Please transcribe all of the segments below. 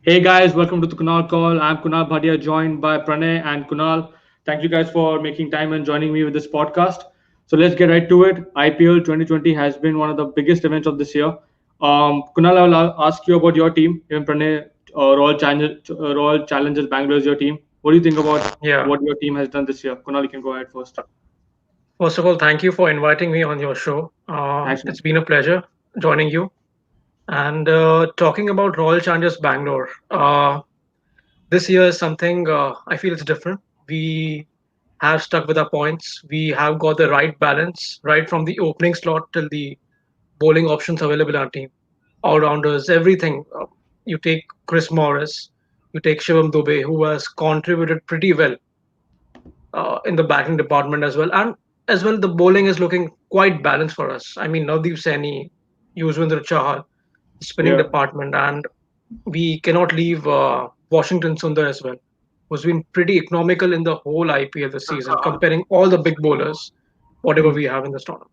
Hey guys, welcome to the Kunal Call. I'm Kunal Bhatia, joined by Pranay and Kunal. Thank you guys for making time and joining me with this podcast. So let's get right to it. IPL 2020 has been one of the biggest events of this year. Kunal, I will ask you about your team. Even Pranay, Royal Challengers Bangalore is your team. What do you think about Yeah. what your team has done this year? Kunal, you can go ahead first. First of all, thank you for inviting me on your show. Thanks, man. It's been a pleasure joining you. And talking about Royal Challengers Bangalore, this year is something I feel it's different. We have stuck with our points. We have got the right balance right from the opening slot till the bowling options available in our team. All rounders, everything. You take Chris Morris, you take Shivam Dubey, who has contributed pretty well in the batting department as well. And as well, the bowling is looking quite balanced for us. I mean, Navdeep Saini, Yuzvendra Chahal, spinning Yeah. department, and we cannot leave Washington Sundar as well, who's been pretty economical in the whole IPL this season, comparing all the big bowlers, whatever Hmm. we have in this tournament.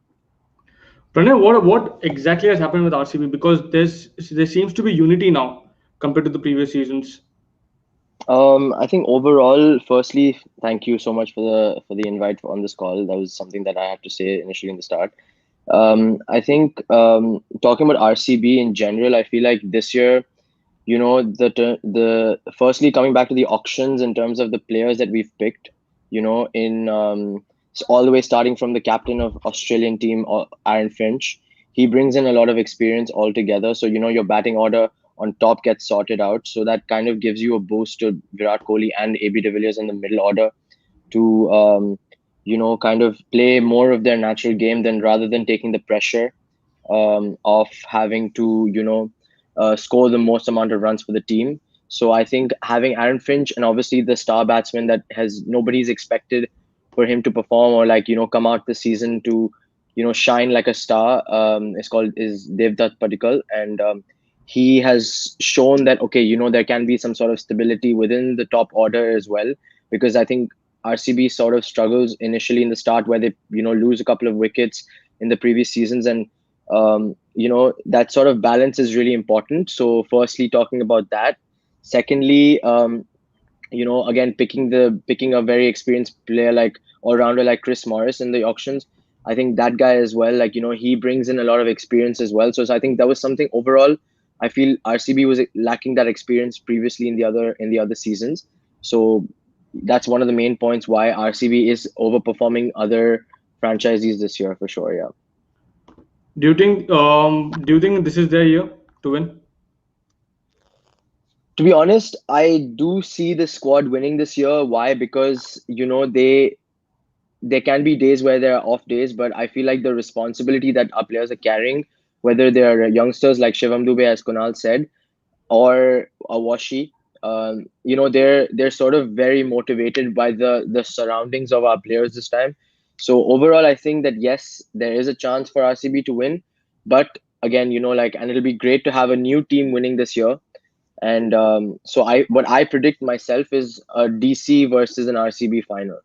Pranay, what exactly has happened with RCB? Because there seems to be unity now compared to the previous seasons. I think overall, firstly, thank you so much for the invite on this call. That was something that I had to say initially in the start. I think talking about RCB in general, I feel like this year, the firstly coming back to the auctions in terms of the players that we've picked, in all the way starting from the captain of Australian team, Aaron Finch, he brings in a lot of experience altogether. So your batting order on top gets sorted out. So that kind of gives you a boost to Virat Kohli and AB de Villiers in the middle order to kind of play more of their natural game than rather than taking the pressure of having to score the most amount of runs for the team. So I think having Aaron Finch and obviously the star batsman that has nobody's expected for him to perform or like come out this season to shine like a star is Devdutt Padikkal, and he has shown that okay, there can be some sort of stability within the top order as well, because I think RCB sort of struggles initially in the start where they lose a couple of wickets in the previous seasons, and that sort of balance is really important. So firstly talking about that, secondly again picking a very experienced player like all-rounder like Chris Morris in the auctions. I think that guy as well, like he brings in a lot of experience as well. So I think that was something overall I feel RCB was lacking that experience previously in the other seasons. So that's one of the main points why RCB is overperforming other franchisees this year for sure. Yeah. Do you think this is their year to win? To be honest, I do see the squad winning this year. Why? Because there can be days where there are off days, but I feel like the responsibility that our players are carrying, whether they are youngsters like Shivam Dubey, as Kunal said, or Awashi, they're sort of very motivated by the surroundings of our players this time. So overall, I think that yes, there is a chance for RCB to win, but again, and it'll be great to have a new team winning this year. And so what I predict myself is a DC versus an RCB final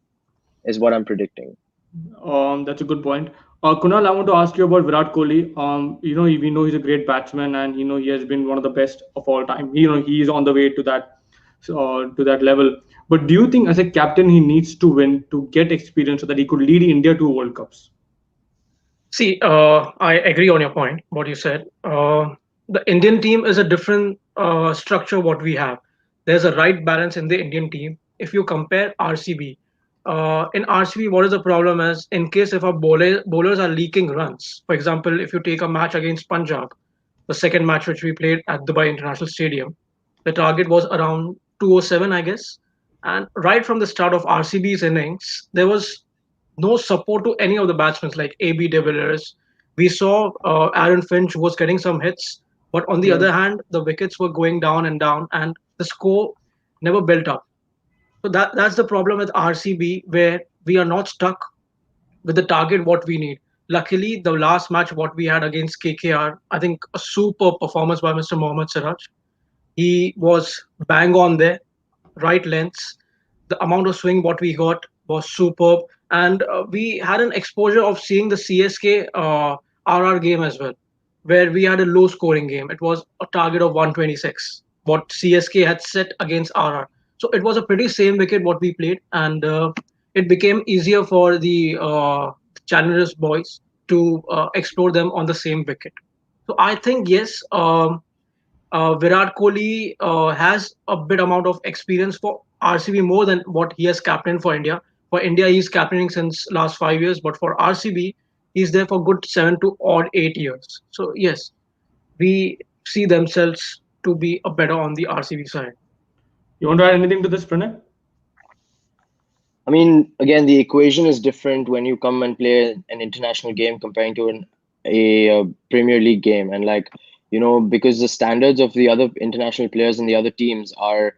is what I'm predicting. That's a good point. Kunal, I want to ask you about Virat Kohli. We know he's a great batsman, and he has been one of the best of all time. He is on the way to that level. But do you think, as a captain, he needs to win to get experience so that he could lead India to World Cups? See, I agree on your point, what you said. The Indian team is a different structure what we have. There's a right balance in the Indian team. If you compare RCB, in RCB, what is the problem is in case if our bowlers are leaking runs. For example, if you take a match against Punjab, the second match which we played at Dubai International Stadium, the target was around 207, I guess. And right from the start of RCB's innings, there was no support to any of the batsmen like AB de Villiers. We saw Aaron Finch was getting some hits, but on the Yeah. other hand, the wickets were going down and down, and the score never built up. So that's the problem with RCB, where we are not stuck with the target what we need. Luckily, the last match what we had against KKR, I think a super performance by Mr. Mohammad Siraj. He was bang on there, right lengths. The amount of swing what we got was superb, and we had an exposure of seeing the CSK RR game as well, where we had a low scoring game. It was a target of 126. what CSK had set against RR. So it was a pretty same wicket what we played, and it became easier for the challengers boys to explore them on the same wicket. So I think yes, Virat Kohli has a bit amount of experience for RCB more than what he has captained for India. For India, he's captaining since last 5 years, but for RCB, he's there for good 7 to 8 years. So yes, we see themselves to be a better on the RCB side. You want to add anything to this, Pranay? I mean, again, the equation is different when you come and play an international game comparing to a Premier League game, and like because the standards of the other international players and the other teams are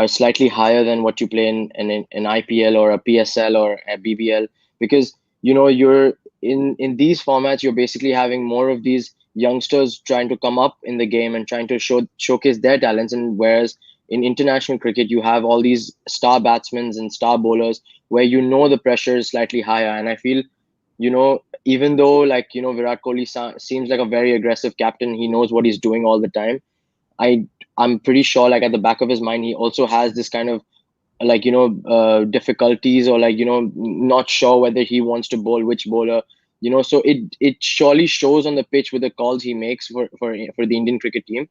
slightly higher than what you play in an IPL or a PSL or a BBL, because you're in these formats, you're basically having more of these youngsters trying to come up in the game and trying to showcase their talents, and whereas in international cricket you have all these star batsmen and star bowlers where the pressure is slightly higher. And I feel even though like Virat Kohli seems like a very aggressive captain, he knows what he's doing all the time. I I'm pretty sure like at the back of his mind he also has this kind of like difficulties, or like not sure whether he wants to bowl which bowler. So it surely shows on the pitch with the calls he makes for the Indian cricket team.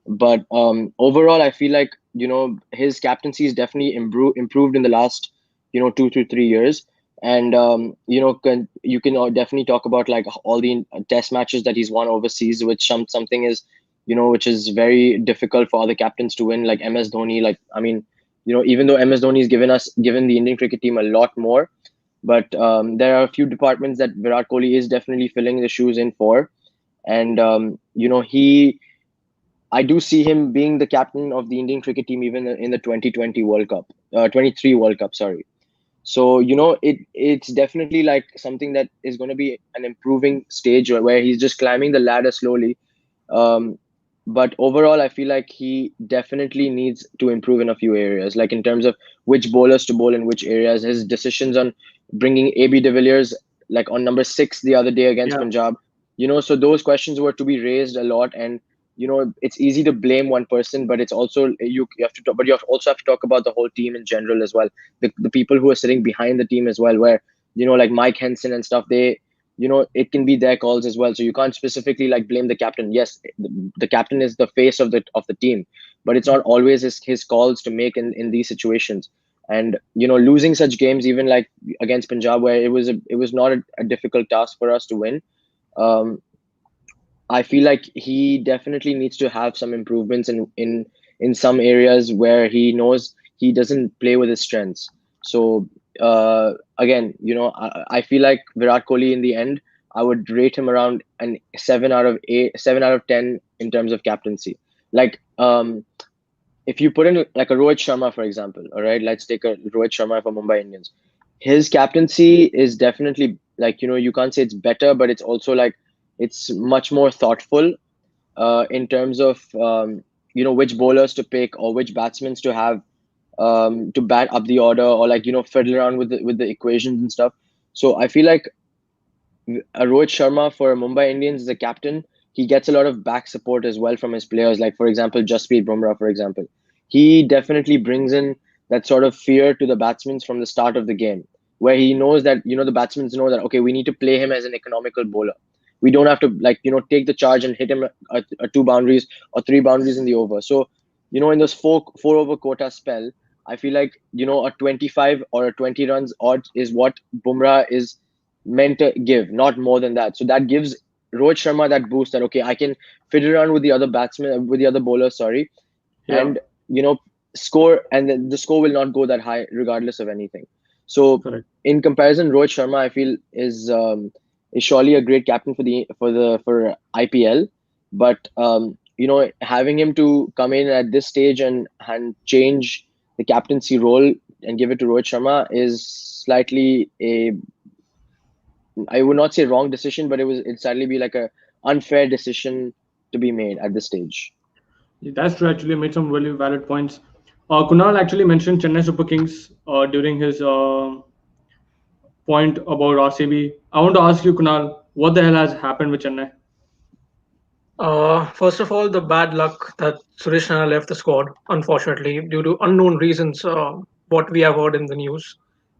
But overall I feel like his captaincy is definitely improved in the last 2 to 3 years. And you can definitely talk about like all the test matches that he's won overseas, which something is which is very difficult for other captains to win, like MS Dhoni. Like, I mean, even though MS Dhoni has given the Indian cricket team a lot more, but there are a few departments that Virat Kohli is definitely filling the shoes in for. And I do see him being the captain of the Indian cricket team even in the 2020 World Cup, 23 World Cup, sorry. So it's definitely like something that is going to be an improving stage where he's just climbing the ladder slowly. Um, but overall, I feel like he definitely needs to improve in a few areas, like in terms of which bowlers to bowl in which areas. His decisions on bringing AB de Villiers like on number 6 the other day against Yeah, Punjab, so those questions were to be raised a lot. And it's easy to blame one person, but it's also you have to talk, but you also have to talk about the whole team in general as well. The people who are sitting behind the team as well, where like Mike Henson and stuff, they it can be their calls as well. So you can't specifically like blame the captain. Yes, the captain is the face of the team, but it's not always his calls to make in these situations. And losing such games, even like against Punjab, where it was not a difficult task for us to win. um I feel like he definitely needs to have some improvements in some areas where he knows he doesn't play with his strengths. So again, I feel like Virat Kohli in the end, I would rate him around an 7 out of 8, 7 out of 10 in terms of captaincy. Like if you put in like a Rohit Sharma, for example, all right, let's take a Rohit Sharma for Mumbai Indians. His captaincy is definitely like you can't say it's better, but it's also like it's much more thoughtful in terms of which bowlers to pick or which batsmen to have to bat up the order, or like fiddle around with the equations and stuff. So I feel like Rohit Sharma for Mumbai Indians as a captain, he gets a lot of back support as well from his players. Like for example, Jasprit Bumrah, for example, he definitely brings in that sort of fear to the batsmen from the start of the game, where he knows that the batsmen know that okay, we need to play him as an economical bowler. We don't have to like take the charge and hit him at 2 boundaries or 3 boundaries in the over. So in those four over quota spell, I feel like a 25 or a 20 runs odd is what Bumrah is meant to give, not more than that. So that gives Rohit Sharma that boost that okay, I can fit around with the other batsmen, with the other bowlers, sorry, yeah, and score, and then the score will not go that high regardless of anything. So correct. in comparison, Rohit Sharma I feel is surely a great captain for IPL, but having him to come in at this stage and change the captaincy role and give it to Rohit Sharma is slightly a, I would not say wrong decision, but it'd sadly be like a unfair decision to be made at this stage. That's true. Actually, made some really valid points. Kunal actually mentioned Chennai Super Kings during his point about RCB. I want to ask you, Kunal, what the hell has happened with Chennai? First of all, the bad luck that Suresh Raina left the squad, unfortunately, due to unknown reasons, what we have heard in the news.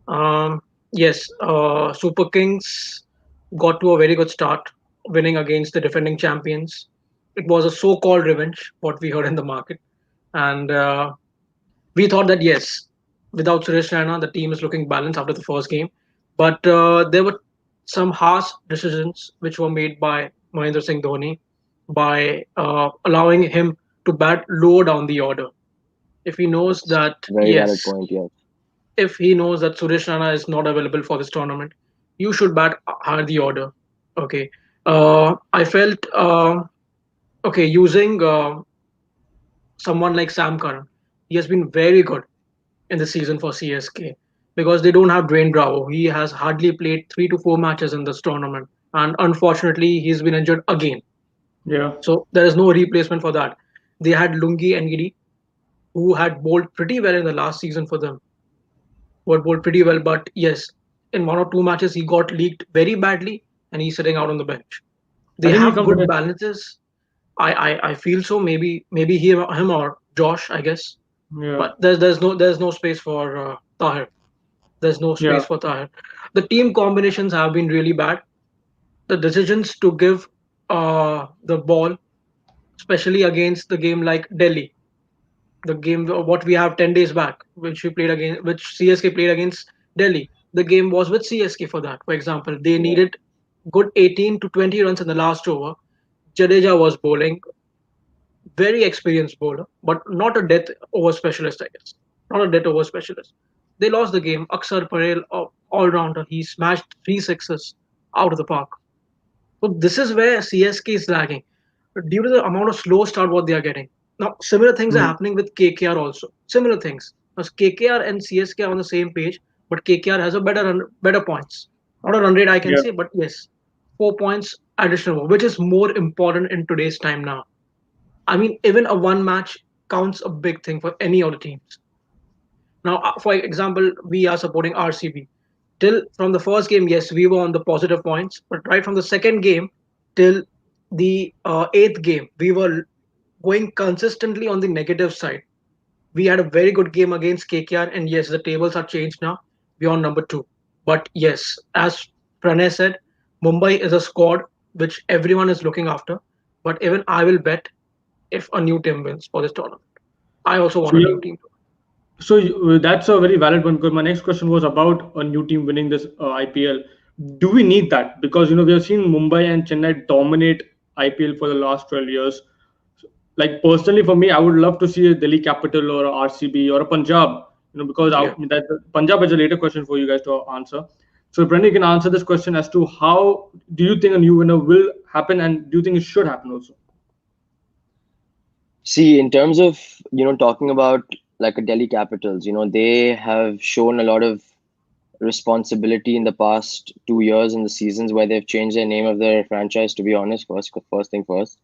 Um, yes, Super Kings got to a very good start, winning against the defending champions. It was a so-called revenge, what we heard in the market, and we thought that yes, without Suresh Raina, the team is looking balanced after the first game. But there were some harsh decisions which were made by Mahendra Singh Dhoni by allowing him to bat lower down the order. If he knows Yes, that very valid yes, point. Yes. if he knows that Suresh Raina is not available for this tournament, you should bat higher the order. Okay, I felt okay using someone like Sam Curran. He has been very good in the season for CSK because they don't have Dwayne Bravo. He has hardly played 3 to 4 matches in this tournament, and unfortunately, he's been injured again. Yeah. So there is no replacement for that. They had Lungi Ngidi, who had bowled pretty well in the last season for them, who had bowled pretty well, but yes, in 1 or 2 matches he got leaked very badly, and he's sitting out on the bench. I They think he have comes with good a balances. I feel so. Maybe him or Josh, I guess. yeah. But there's no space for Tahir. There's no Yeah. space for Tahir. The team combinations have been really bad. The decisions to give the ball, especially against the game like Delhi, the game what we have 10 days back, which CSK played against Delhi. The game was with CSK for that. For example, they Yeah. needed good 18 to 20 runs in the last over. Jadeja was bowling, very experienced bowler, but not a death over specialist, I guess. Not a death over specialist. They lost the game. Aksar Patel, all rounder, he smashed 3 sixes out of the park. So this is where CSK is lagging due to the amount of slow start what they are getting. Now, similar things are Hmm. happening with KKR also. Similar things. Because KKR and CSK are on the same page, but KKR has a better points. Not a run rate I can Yeah. say, but yes, 4 points additional, which is more important in today's time now. I mean, even a one match counts a big thing for any of the teams. Now, for example, we are supporting RCB. Till from the first game, yes, we were on the positive points, but right from the second game till the eighth game, we were going consistently on the negative side. We had a very good game against KKR, and yes, the tables are changed now. We're on number two. But yes, as Pranay said, Mumbai is a squad which everyone is looking after. But even I will bet if a new team wins for this tournament. I also So want a yeah. new team. So that's a very valid one because my next question was about a new team winning this IPL. Do we need that? Because we have seen Mumbai and Chennai dominate IPL for the last 12 years. Like personally, for me, I would love to see a Delhi Capital or a RCB or a Punjab. Because Yeah. Punjab is a later question for you guys to answer. So, Brendan, you can answer this question as to how do you think a new winner will happen, and do you think it should happen also? See, in terms of, talking about like a Delhi Capitals, they have shown a lot of responsibility in the past 2 years in the seasons where they've changed their name of their franchise, to be honest, first thing first.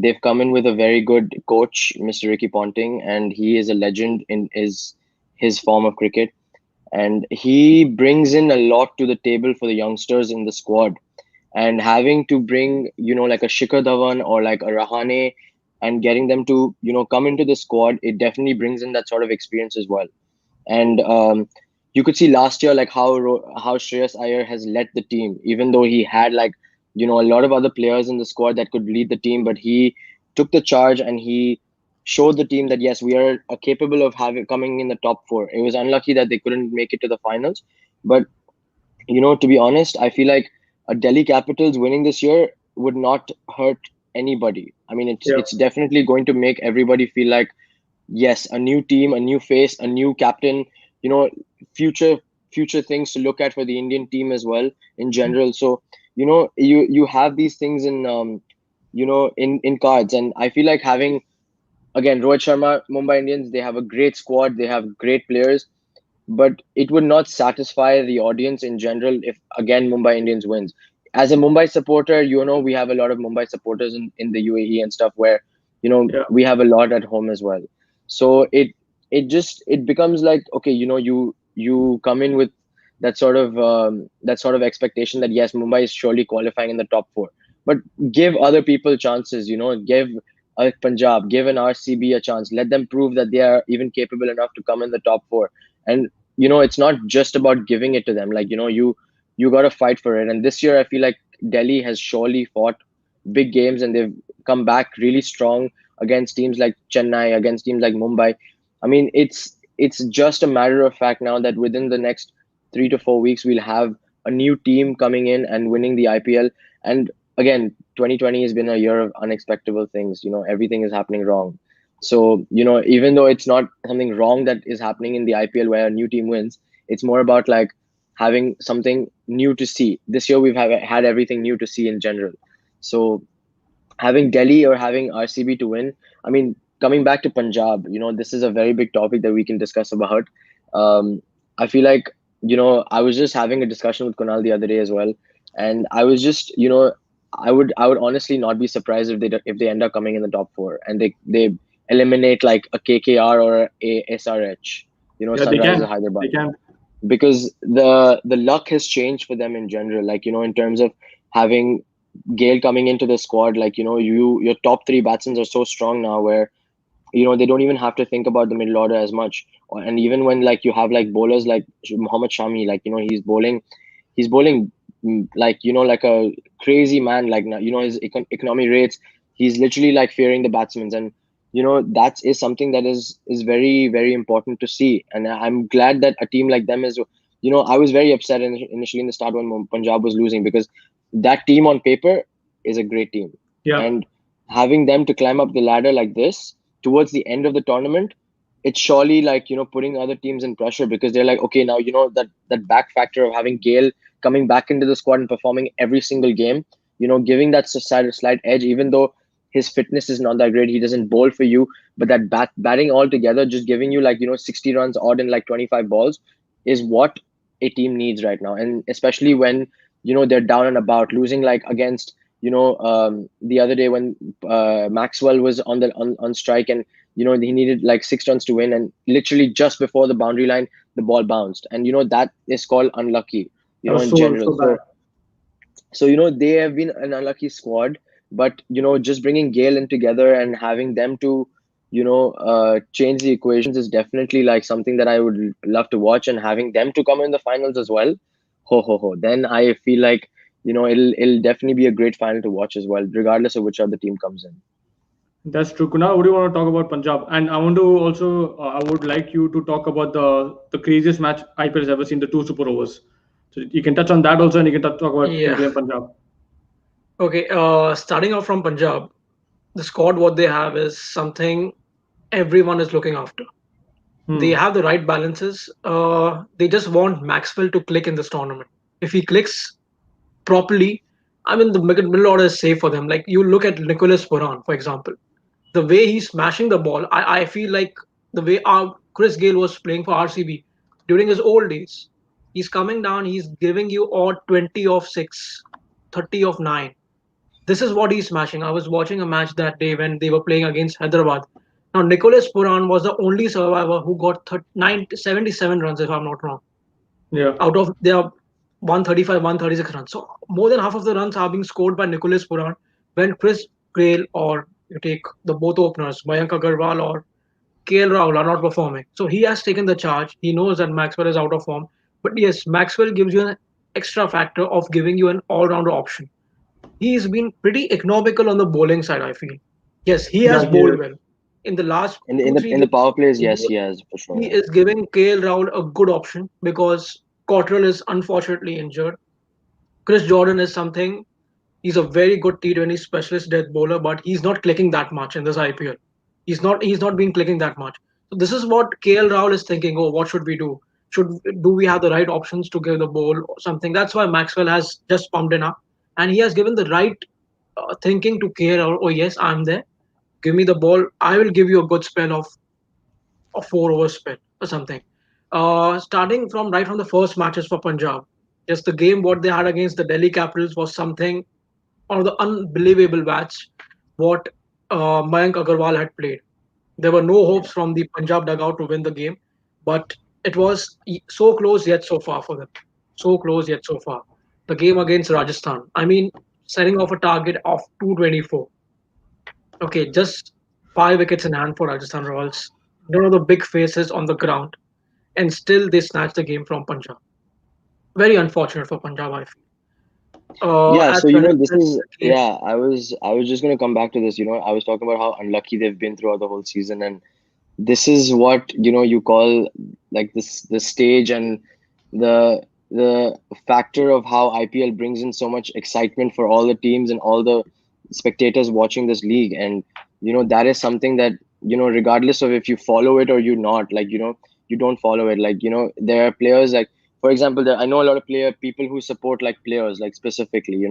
They've come in with a very good coach, Mr. Ricky Ponting, and he is a legend in his form of cricket. And he brings in a lot to the table for the youngsters in the squad. And having to bring, like a Shikhar Dhawan or like a Rahane and getting them to, come into the squad, it definitely brings in that sort of experience as well. And you could see last year like how Shreyas Iyer has led the team, even though he had like a lot of other players in the squad that could lead the team, but he took the charge and he showed the team that yes, we are capable of having coming in the top four. It was unlucky that they couldn't make it to the finals, but to be honest, I feel like a Delhi Capitals winning this year would not hurt anybody. I mean, it's Yeah. it's definitely going to make everybody feel like yes, a new team, a new face, a new captain, you know, future future things to look at for the Indian team as well in general. So, you have these things in in cards, and I feel like having again Rohit Sharma, Mumbai Indians, they have a great squad, they have great players, but it would not satisfy the audience in general if again Mumbai Indians wins. As a Mumbai supporter, we have a lot of Mumbai supporters in the UAE and stuff where Yeah. we have a lot at home as well. So it becomes like okay, you come in with that sort of expectation that yes, Mumbai is surely qualifying in the top four. but give other people chances. Give Punjab, give an RCB a chance. Let them prove that they are even capable enough to come in the top four. And it's not just about giving it to them. Like you got to fight for it. And this year, I feel like Delhi has surely fought big games, and they've come back really strong against teams like Chennai, against teams like Mumbai. I mean, it's just a matter of fact now that within the next 3 to 4 weeks we'll have a new team coming in and winning the IPL. And again, 2020 has been a year of unexpected things. Everything is happening wrong. So even though it's not something wrong that is happening in the IPL where a new team wins, it's more about like having something new to see. This year we've had everything new to see in general. So having Delhi or having RCB to win. I mean, coming back to Punjab, this is a very big topic that we can discuss about. I feel like, I was just having a discussion with Kunal the other day as well, and I was just, I would honestly not be surprised if they end up coming in the top four and they eliminate like a KKR or a SRH, Yeah, they Sunrisers can. Hyderabad, They can. because the luck has changed for them in general. Like in terms of having Gale coming into the squad, like your top three batsmen are so strong now, where they don't even have to think about the middle order as much. And even when like you have like bowlers like Mohammad Shami, like he's bowling like like a crazy man. Like now, his economy rates, he's literally like fearing the batsmen. And that is something that is very, very important to see. And I'm glad that a team like them is. I was very upset initially in the start when Punjab was losing, because that team on paper is a great team, Yeah. and having them to climb up the ladder like this towards the end of the tournament, it's surely like putting other teams in pressure, because they're like, okay, now that back factor of having Gale coming back into the squad and performing every single game, giving that slight edge, even though his fitness is not that great, he doesn't bowl for you, but that batting all together, just giving you like 60 runs odd in like 25 balls, is what a team needs right now. And especially when they're down and about, losing like against the other day when Maxwell was on strike, and he needed like 6 runs to win, and literally just before the boundary line the ball bounced, and that is called unlucky, That was in so general. so bad. So they have been an unlucky squad, but just bringing Gale in together and having them to change the equations is definitely like something that I would love to watch. And having them to come in the finals as well, ho ho ho, then I feel like it'll definitely be a great final to watch as well, regardless of which other team comes in. That's true. Kunal, what do you want to talk about Punjab? And I want to also, I would like you to talk about the craziest match IPL has ever seen, the two super overs. So you can touch on that also, and you can talk about Yeah. India and Punjab. Okay. Starting off from Punjab, the squad what they have is something everyone is looking after. They Hmm. have the right balances. They just want Maxwell to click in this tournament. If he clicks properly, I mean, the middle order is safe for them. Like you look at Nicholas Puran, for example, the way he's smashing the ball, I feel like the way our Chris Gale was playing for RCB during his old days. He's coming down, he's giving you odd 20 of 6, 30 of 9. This is what he's smashing. I was watching a match that day when they were playing against Hyderabad. Now, Nicholas Puran was the only survivor who got 77 runs, if I'm not wrong, Yeah. out of their 135, 136 runs. So, more than half of the runs are being scored by Nicholas Puran when Chris Gale, or you take the both openers, Mayank Agarwal or KL Rahul, are not performing. So, he has taken the charge. He knows that Maxwell is out of form. But yes, Maxwell gives you an extra factor of giving you an all rounder option. He's been pretty economical on the bowling side, I feel. Yes, he has Yeah, he bowled is. well. In the last In the in two, the three in the games, power plays, he yes, he has for he sure. is giving KL Rahul a good option because Cottrell is unfortunately injured. Chris Jordan is something, he's a very good T20 specialist death bowler, but he's not clicking that much in this IPL. He's not been clicking that much. So this is what KL Rahul is thinking, oh, what should we do? Do we have the right options to give the ball or something? That's why Maxwell has just pumped in up, and he has given the right thinking to KL Rahul, oh yes, I'm there. Give me the ball. I will give you a good spell of a 4 over spell or something. Starting from right from the first matches for Punjab, just the game what they had against the Delhi Capitals was something on the unbelievable match what Mayank Agarwal had played. There were no hopes Yeah. from the Punjab dugout to win the game, but it was so close yet so far for them. So close yet so far. The game against Rajasthan. I mean, setting off a target of 224. Okay, just 5 wickets in hand for Rajasthan Royals. None of the big faces on the ground, and still they snatched the game from Punjab. Very unfortunate for Punjab, I feel. Yeah, As so Pranay this said, is the game. yeah, I was just gonna come back to this. I was talking about how unlucky they've been throughout the whole season, and this is what you call like this the stage and the factor of how IPL brings in so much excitement for all the teams and all the spectators watching this league. And that is something that regardless of if you follow it or you not, like you don't follow it, like there are players like, for example, I know a lot of people who support like players, like specifically,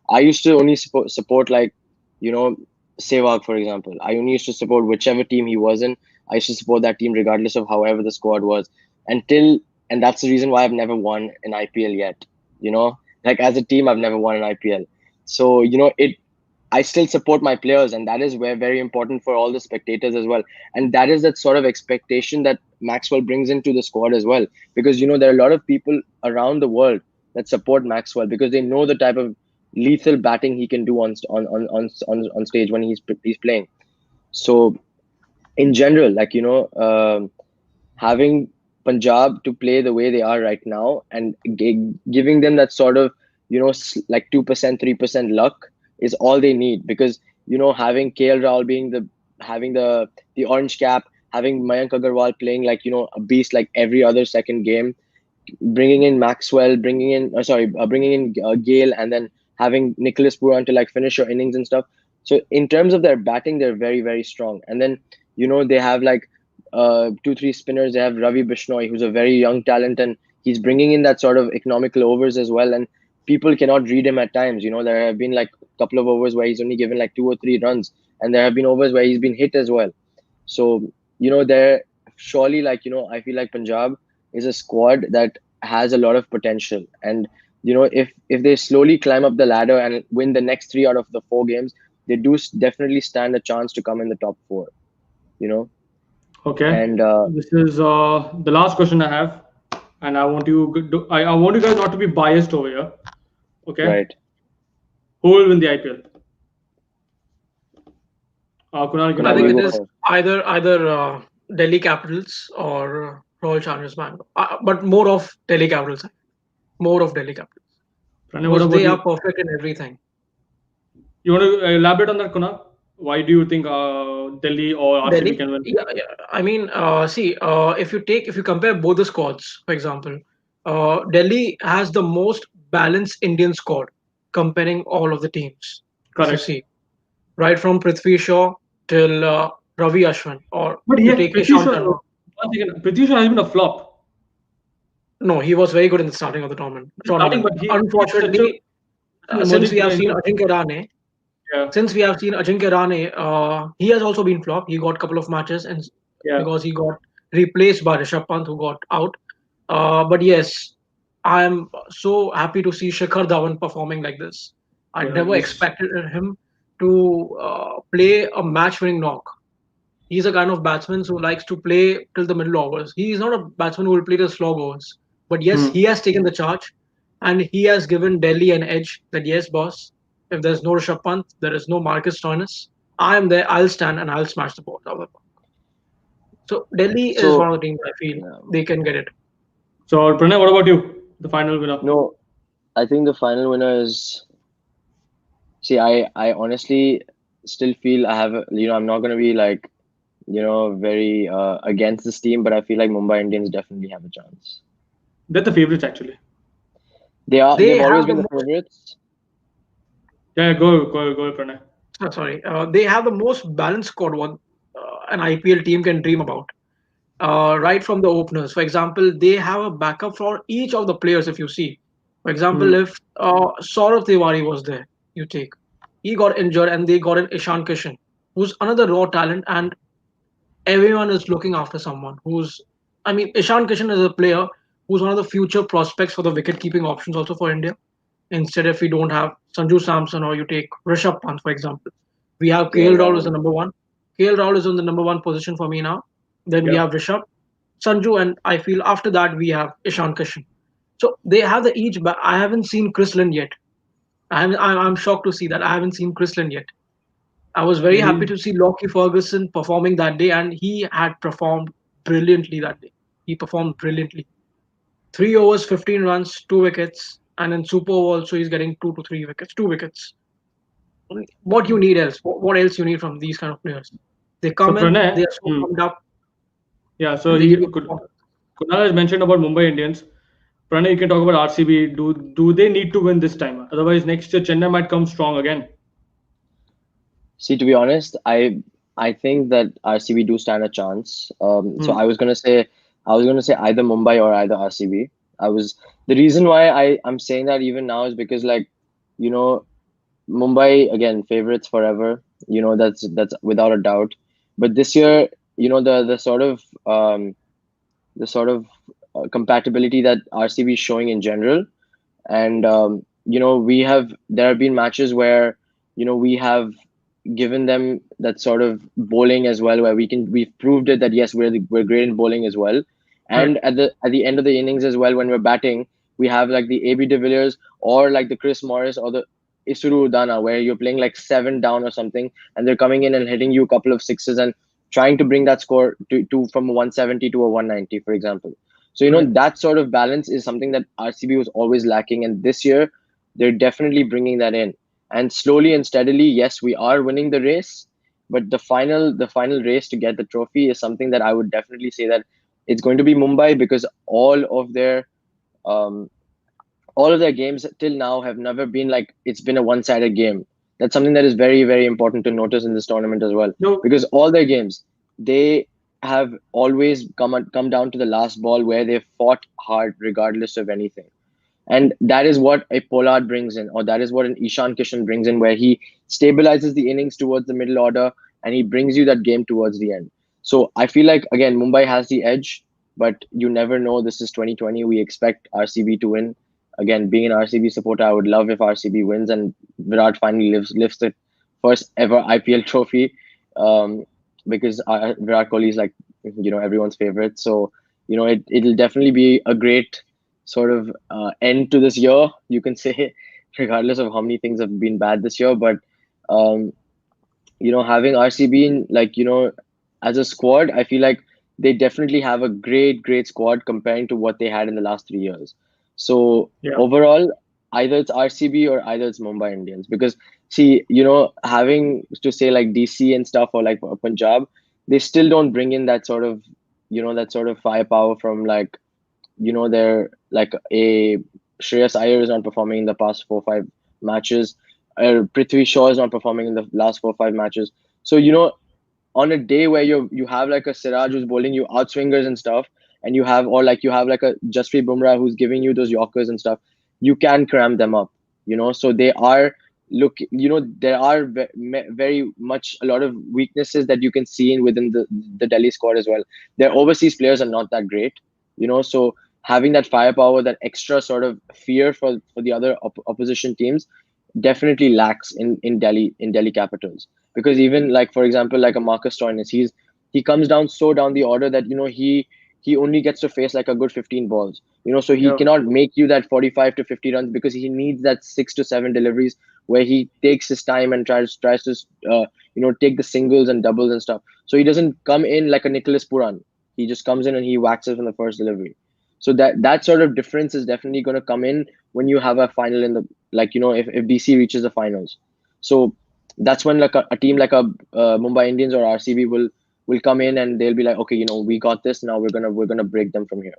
I used to only support like you know Sehwag, for example. I only used to support whichever team he was in. I used to support that team regardless of however the squad was, until and that's the reason why I've never won an IPL yet. Like as a team, I've never won an IPL. So I still support my players, and that is where very important for all the spectators as well. And that is that sort of expectation that Maxwell brings into the squad as well, because there are a lot of people around the world that support Maxwell because they know the type of lethal batting he can do on stage when he's playing. So in general, like having Punjab to play the way they are right now and giving them that sort of like 2%, 3% luck is all they need, because having KL Rahul being having the orange cap, having Mayank Agarwal playing like a beast like every other second game, bringing in Maxwell, bringing in Gale, and then having Nicholas Puran to like finish your innings and stuff. So in terms of their batting, they're very, very strong. And then they have like two, three spinners. They have Ravi Bishnoi, who's a very young talent, and he's bringing in that sort of economical overs as well. And people cannot read him at times. There have been like a couple of overs where he's only given like 2 or 3 runs, and there have been overs where he's been hit as well. So there surely, like I feel like Punjab is a squad that has a lot of potential. And if they slowly climb up the ladder and win the next 3 out of the 4 games, they do definitely stand a chance to come in the top 4. you know Okay. and This is the last question I have, and I want you guys not to be biased over here. Okay. right, Who will win the IPL? Kunal, you can I go Kunal, think you ahead. it go is first. either Delhi Capitals or Royal Challengers Bangalore, but more of Delhi Capitals, more of Delhi Capitals, Pranay, what because about they are you? perfect in everything. You want to elaborate on that, Kunal? Why do you think Delhi or RCB Delhi, can win? yeah, yeah. I mean, see, if you compare both the squads, for example, Delhi has the most balanced Indian squad comparing all of the teams. If you Correct. see, right from Prithvi Shaw till Ravi Ashwin, or But you yeah, take Prithvi Ishant Shaw, Sharma. once again, Prithvi Shaw has been a flop. No, he was very good in the starting of the tournament. Starting, but he's such a Unfortunately, since emerging we have player in seen the Ajinkya Rane, yeah, he has also been flop. He got a couple of matches, and yeah, because he got replaced by Rishabh Pant, who got out. But yes, I am so happy to see Shikhar Dhawan performing like this. I yeah. never expected him to play a match-winning knock. He's a kind of batsman who likes to play till the middle overs. He is not a batsman who will play the slog overs. But yes, Hmm. he has taken the charge, and he has given Delhi an edge that yes, boss, if there's no Rishabh Pant, there is no Marcus Stoinis, I am there, I'll stand and I'll smash the ball out of the park. So Delhi is one So of the teams I feel yeah, they can get it. So Pranay, what about you? The final winner. no, I think the final winner is. See, I honestly still feel I have I'm not gonna be like very against this team, but I feel like Mumbai Indians definitely have a chance. They're the favorites actually. They They've always have the been the most, favorites. Yeah, go, Pranay. sorry, they have the most balanced squad one an IPL team can dream about. Right from the openers. For example, they have a backup for each of the players. If you see, for example, Hmm. if Saurav Tiwari was there, you take he got injured and they got an Ishan Kishan, who's another raw talent, and everyone is looking after someone who's. I mean, Ishan Kishan is a player who's one of the future prospects for the wicket keeping options also for India. Instead, if we don't have Sanju Samson or you take Rishabh Pant, for example, we have KL KL Rahul as the Rahul. number one. KL Rahul is on the number one position for me now. Then we Yeah. have Rishabh, Sanju, and I feel after that we have Ishan Kishan. So they have the each. I haven't seen Chris Lynn yet. I'm shocked to see that. I haven't seen Chrisland yet. I was very happy He, to see Lockie Ferguson performing that day, and he had performed brilliantly that day. He performed brilliantly. 3 overs, 15 runs, 2 wickets, and in Super Over also he's getting 2 to 3 wickets, 2 wickets. What you need else? What else you need from these kind of players? They so come in, they Pranay, are so pumped up, yeah. So and they he give you could. performance. Kunal has mentioned about Mumbai Indians. Pranay, you can talk about RCB. Do they need to win this time? Otherwise, next year Chennai might come strong again. See, to be honest, I think that RCB do stand a chance. So Hmm. I was gonna say either Mumbai or either RCB. I was The reason why I'm saying that even now is because, like, you know, Mumbai again favorites forever. That's without a doubt. But this year, the sort of compatibility that RCB is showing in general, and there have been matches where we have given them that sort of bowling as well, where we've proved it that yes, we're great in bowling as well. And Correct. at the end of the innings as well, when we're batting, we have like the AB de Villiers or like the Chris Morris or the Isuru Udana, where you're playing like 7 down or something, and they're coming in and hitting you a couple of sixes and trying to bring that score to from a 170 to a 190, for example. So Correct. that sort of balance is something that RCB was always lacking, and this year they're definitely bringing that in. And slowly and steadily, yes, we are winning the race, but the final race to get the trophy is something that I would definitely say that it's going to be Mumbai, because um, all of their games till now have never been like it's been a one-sided game. That's something that is very, very important to notice in this tournament as well, No. because all their games, they have always come down to the last ball, where they fought hard regardless of anything. And that is what a Pollard brings in, or that is what an Ishan Kishan brings in, where he stabilizes the innings towards the middle order and he brings you that game towards the end. So I feel like, again, Mumbai has the edge, but you never know. This is 2020. We expect RCB to win. Again, being an RCB supporter, I would love if RCB wins and Virat finally lifts the first ever IPL trophy, um, because Virat Kohli is like, everyone's favorite. So it'll definitely be a great sort of end to this year, you can say, regardless of how many things have been bad this year. But um, having RCB in, like, as a squad, I feel like they definitely have a great, great squad comparing to what they had in the last 3 years. So Yeah. overall, either it's RCB or either it's Mumbai Indians. Because see, having to say like DC and stuff, or like Punjab, they still don't bring in that sort of firepower from, like, they're like a Shreyas Iyer is not performing in the past 4 5 matches. Prithvi Shaw is not performing in the last 4 5 matches. So on a day where you have like a Siraj who's bowling you outswingers and stuff, and you have like a Jasprit Bumrah who's giving you those Yorkers and stuff, you can cram them up. So they are there are very much a lot of weaknesses that you can see in within the Delhi squad as well. Their overseas players are not that great. So having that firepower, that extra sort of fear for the other opposition teams, definitely lacks in Delhi Capitals. Because even, like, for example, like a Marcus Stoinis, he comes down so down the order that he only gets to face like a good 15 balls. So he Yeah. cannot make you that 45 to 50 runs, because he needs that 6 to 7 deliveries where he takes his time and tries to take the singles and doubles and stuff. So he doesn't come in like a Nicholas Puran. He just comes in and he waxes from the first delivery. So that sort of difference is definitely going to come in when you have a final in the, like, if DC reaches the finals. So that's when, like, a team like a Mumbai Indians or RCB will come in and they'll be like, okay, we got this. Now we're gonna break them from here.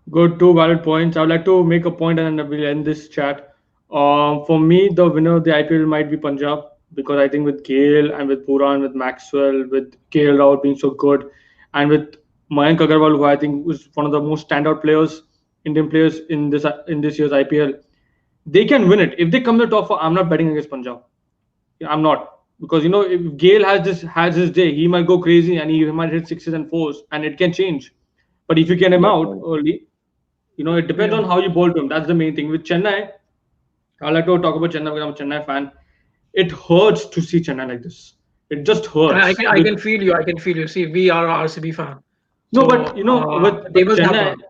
Good, two valid points. I would like to make a point and then we'll end this chat. For me, the winner of the IPL might be Punjab, because I think with Gale and with Puran, with Maxwell, with KL Rahul being so good, and with Mayank Agarwal, who I think was one of the most standout players, Indian players in this year's IPL, they can win it if they come to the top four. I'm not betting against Punjab. Yeah, I'm not, because if Gale has his day, he might go crazy and he might hit sixes and fours, and it can change. But if you get him out Definitely. early, it depends Yeah, on how you bowl to him. That's the main thing. With Chennai, I like to talk about Chennai because I'm a Chennai fan. It hurts to see Chennai like this. It just I hurts. can I can feel you. I can feel you. See, we are a RCB fan, No, so but they with will have Chennai, run.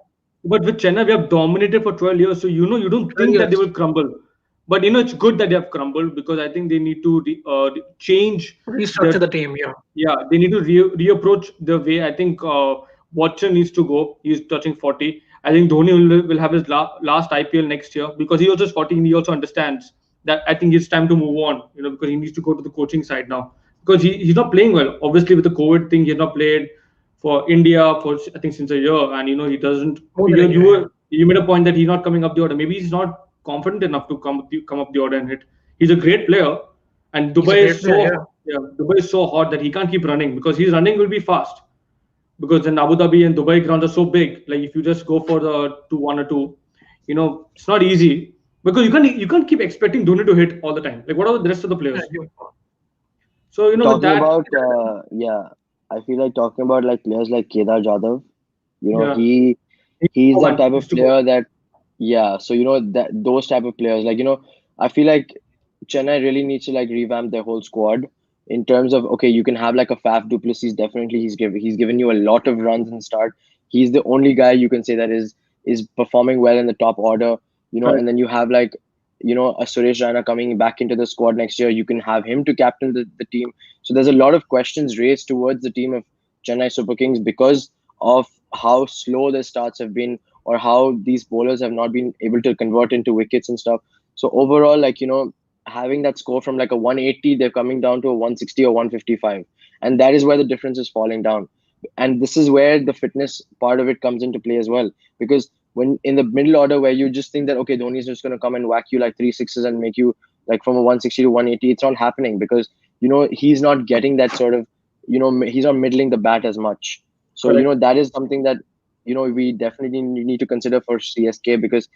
we have dominated for 12 years. So you don't 12 think that they years. will crumble. But it's good that they have crumbled, because I think they need to change Restructure their, the team. Yeah. yeah, they need to reapproach the way. I think Watson needs to go. He's touching 40. I think Dhoni will have his last IPL next year, because he also is 40 and he also understands that I think it's time to move on, because he needs to go to the coaching side now, because he's not playing well. Obviously, with the COVID thing, he has not played for India for, I think, since a year, and he doesn't. More than a You year. Yeah. you made a point that he's not coming up the order. Maybe he's not confident enough to come up the order and hit. He's a great player, and He's a Dubai great is player. so, Yeah. yeah, Dubai is so hot that he can't keep running, because his running will be fast. Because in Abu Dhabi and Dubai grounds are so big. Like if you just go for the 2-1 or 2, it's not easy, because you can't keep expecting Dhoni to hit all the time. Like what about the rest of the Yeah, players? you- So with Talking that, about yeah, I feel like talking about like players like Kedar Jadhav. yeah, He's that forward type needs of to go. player that, yeah. So that those type of players, like I feel like Chennai really needs to like revamp their whole squad in terms of, okay, you can have like a Faf Duplessis. Definitely, he's given you a lot of runs in start. He's the only guy you can say that is performing well in the top order. Right. And then you have like a Suresh Raina coming back into the squad next year. You can have him to captain the team. So there's a lot of questions raised towards the team of Chennai Super Kings because of how slow the starts have been, or how these bowlers have not been able to convert into wickets and stuff. So overall, like having that score from like a 180, they're coming down to a 160 or 155, and that is where the difference is falling down. And this is where the fitness part of it comes into play as well, because when in the middle order where you just think that, okay, Dhoni is just going to come and whack you like three sixes and make you like from a 160 to 180, it's not happening, because he's not getting that sort of, he's not middling the bat as much. So Correct. that is something that we definitely need to consider for CSK, because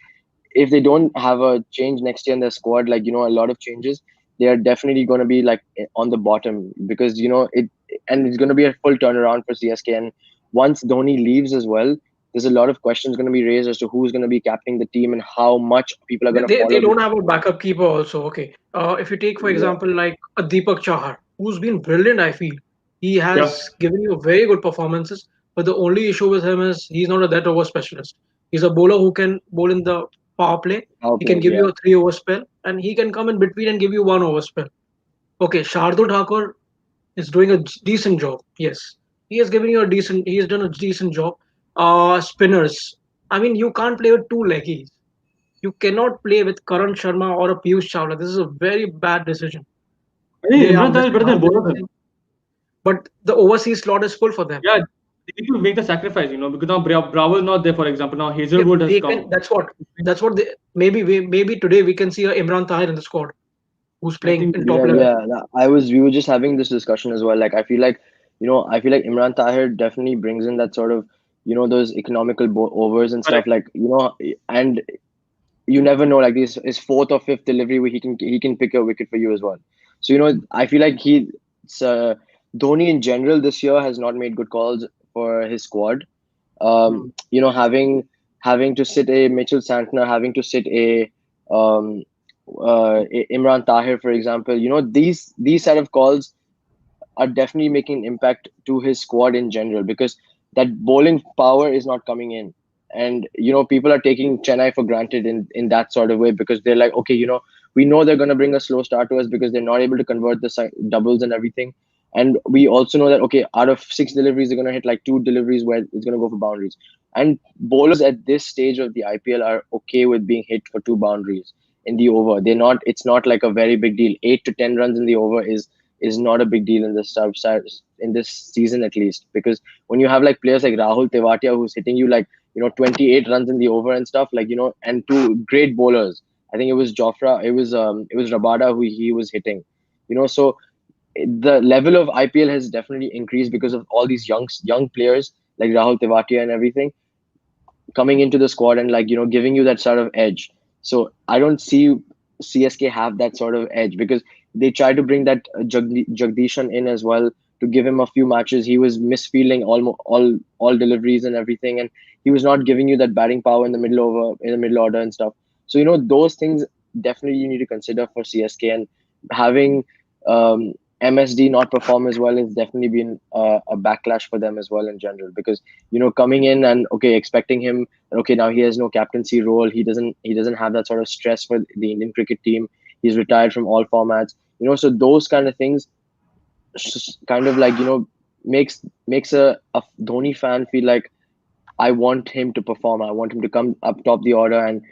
if they don't have a change next year in their squad, like a lot of changes, they are definitely going to be like on the bottom, because and it's going to be a full turnaround for CSK. And once Dhoni leaves as well, there's a lot of questions going to be raised as to who's going to be captaining the team and how much people are going to they follow don't this. have a backup keeper also. Okay. If you take for Yeah, example like a Deepak Chahar, who's been brilliant, I feel he Yeah. has given you very good performances. But the only issue with him is he's not a that over specialist. He's a bowler who can bowl in the power play. power He can plays. give Yeah, you a 3 over spell, and he can come in between and give you 1 over spell. Okay, Shardul Thakur is doing a decent job. Yes, he has given you a decent. He has done a decent job. Spinners. I mean, you can't play with two leggies. You cannot play with Karan Sharma or a Piyush Chawla. This is a very bad decision. I think They are Imran Tahir is missing better than out both of everything, them. but the overseas slot is full for them. Yeah, they need to make the sacrifice, because now Bravo is not there, for example. Now Yeah, Hazelwood has they can. come. That's what they maybe today we can see a Imran Tahir in the squad who's I playing think, in top yeah, level. yeah, yeah. We were just having this discussion as well. Like, I feel like Imran Tahir definitely brings in that sort of, those economical overs and stuff. correct. Like, and you never know, like his fourth or fifth delivery where he can pick a wicket for you as well. So I feel like Dhoni in general this year has not made good calls for his squad. Hmm. Having to sit a Mitchell Santner, having to sit um, Imran Tahir, for example, these set of calls are definitely making an impact to his squad in general, because that bowling power is not coming in. And people are taking Chennai for granted in that sort of way, because they're like, okay, we know they're going to bring a slow start to us because they're not able to convert the doubles and everything. And we also know that, okay, out of six deliveries, they're going to hit like two deliveries where it's going to go for boundaries. And bowlers at this stage of the IPL are okay with being hit for two boundaries in the over. It's not like a very big deal. 8 to 10 runs in the over is not a big deal in this season, at least, because when you have like players like Rahul Tewatia who's hitting you like 28 runs in the over and stuff, like and two great bowlers. I think it was Jofra, it was Rabada who he was hitting. So the level of IPL has definitely increased because of all these young players like Rahul Tewatia and everything coming into the squad and like giving you that sort of edge. So I don't see CSK have that sort of edge, because they tried to bring that Jagdishan in as well to give him a few matches. He was misfielding all deliveries and everything, and he was not giving you that batting power in the middle order and stuff. So those things definitely you need to consider for CSK. And having um MSD not perform as well has definitely been a backlash for them as well in general, because coming in and okay, expecting him, okay, now he has no captaincy role, he doesn't have that sort of stress for the Indian cricket team, he's retired from all formats, so those kind of things kind of like makes a Dhoni fan feel like I want him to perform, I want him to come up top the order and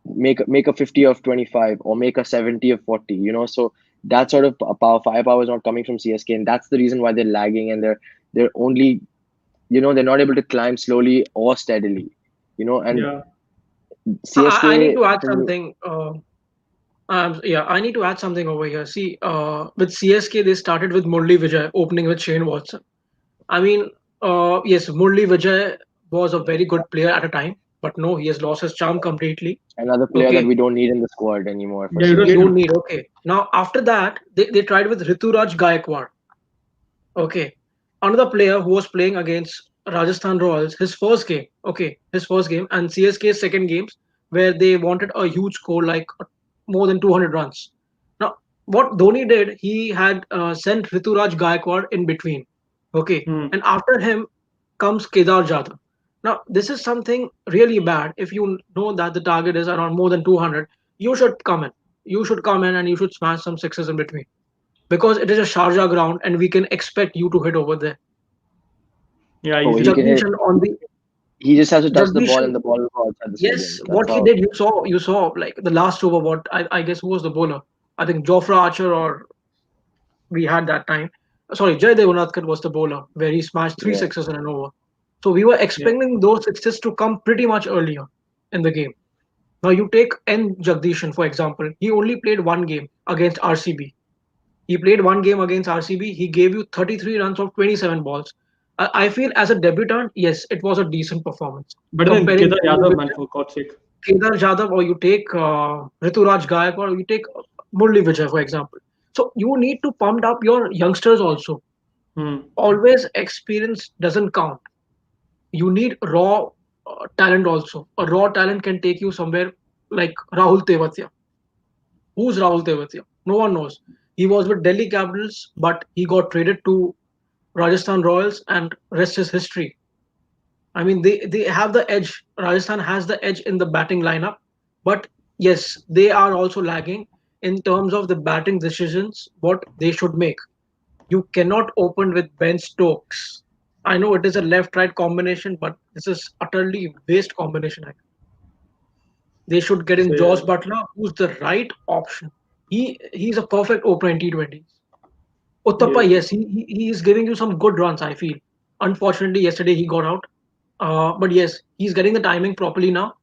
make a 50 of 25 or make a 70 of 40, so that sort of firepower is not coming from CSK, and that's the reason why they're lagging, and they're only they're not able to climb slowly or steadily, and Yeah. I need CSK to add for me. something. Yeah, I need to add something over here. See, with CSK, they started with Murli Vijay opening with Shane Watson. I mean, yes, Murli Vijay was a very good player at a time, but no, he has lost his charm completely. Another player that Okay, we don't need in the squad anymore for Yeah, you don't you need CSK. don't to. need. Okay, now after that, they tried with Rituraj Gaikwad. Okay, another player who was playing against Rajasthan Royals, his first game. Okay, his first game, and CSK's second games where they wanted a huge score like more than 200 runs. Now, what Dhoni did, he had sent Rituraj Gaikwad in between. Okay, Hmm. and after him comes Kedar Jadhav. Now, this is something really bad. If you know that the target is around more than 200, you should come in. You should come in and you should smash some sixes in between because it is a Sharjah ground and we can expect you to hit over there. Yeah, Oh, he easily. can hit. Jagdishan on the He just has to touch the ball, Jagdishan, and the ball will go outside the yes, stadium. That's what he all. did, you saw like the last over. What I guess who was the bowler? I think Jofra Archer or we had that time. Sorry, Jay Devanathkar was the bowler where he smashed three Yeah. sixes in an over. So we were Yeah. expecting those sixes to come pretty much earlier in the game. Now you take N Jagdishan for example. He only played one game against RCB. He played one game against RCB. He gave you 33 runs of 27 balls. I feel as a debutant, yes, it was a decent performance. Better than Comparing Kedar Kohli Yadav, with man, for God's sake. Kedar Jadhav, or you take Rituraj Gaikwad, or you take Murli Vijay, for example. So you need to pump up your youngsters also. Hmm. Always experience doesn't count. You need raw talent also. A raw talent can take you somewhere like Rahul Tewatia. Who's Rahul Tewatia? No one knows. He was with Delhi Capitals, but he got traded to Rajasthan Royals, and rest is history. I mean, they have the edge. Rajasthan has the edge in the batting lineup, but yes, they are also lagging in terms of the batting decisions. What they should make. You cannot open with Ben Stokes. I know it is a left-right combination, but this is utterly waste combination. They should get in Josh So, Butler, who's the right option. He's a perfect opener in T20s. Uttappa, yes. yes, he is giving you some good runs, I feel. Unfortunately, yesterday he got out. But yes, he's getting the timing properly now.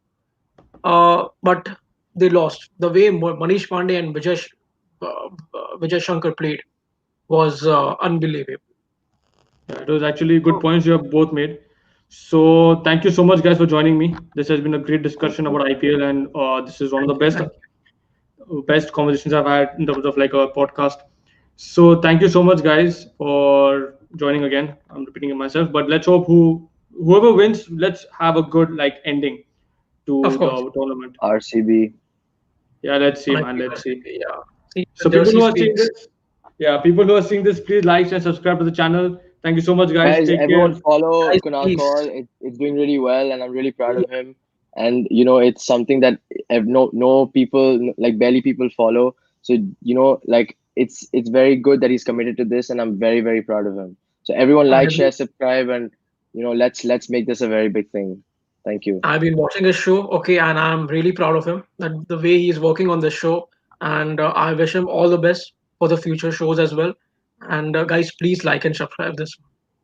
But they lost. The way Manish Pandey and Vijay Shankar played was unbelievable. Yeah, it was actually good points you have both made. So thank you so much, guys, for joining me. This has been a great Thank discussion you. about IPL, and this is one of the Thank best conversations I've had in terms of like a podcast. So thank you so much, guys, for joining again. I'm repeating it myself, but let's hope whoever wins, let's have a good like ending you. Of to course, the tournament. RCB. Yeah, let's see, I man. feel Let's that. see. Yeah. See, the So people jersey who are seeing speaks. this, yeah, people who are seeing this, please like and subscribe to the channel. Thank you so much, guys. Guys, Take everyone care. follow Guys, Kunal please. Kaur. It's doing really well, and I'm really proud Yeah, of him. And it's something that no people, like barely people follow. So like it's very good that he's committed to this, and I'm very very proud of him. So everyone I like, agree. share, subscribe, and let's make this a very big thing. Thank you. I've been watching his show, okay, and I'm really proud of him that the way he's working on this show. And I wish him all the best for the future shows as well. And guys, please like and subscribe this,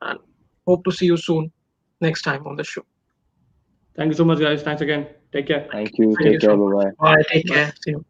and hope to see you soon next time on the show. Thank you so much, guys. Thanks again. Take care. Thank you. Thank you Take so care. Bye much. bye. Bye. Take Bye. care. See you.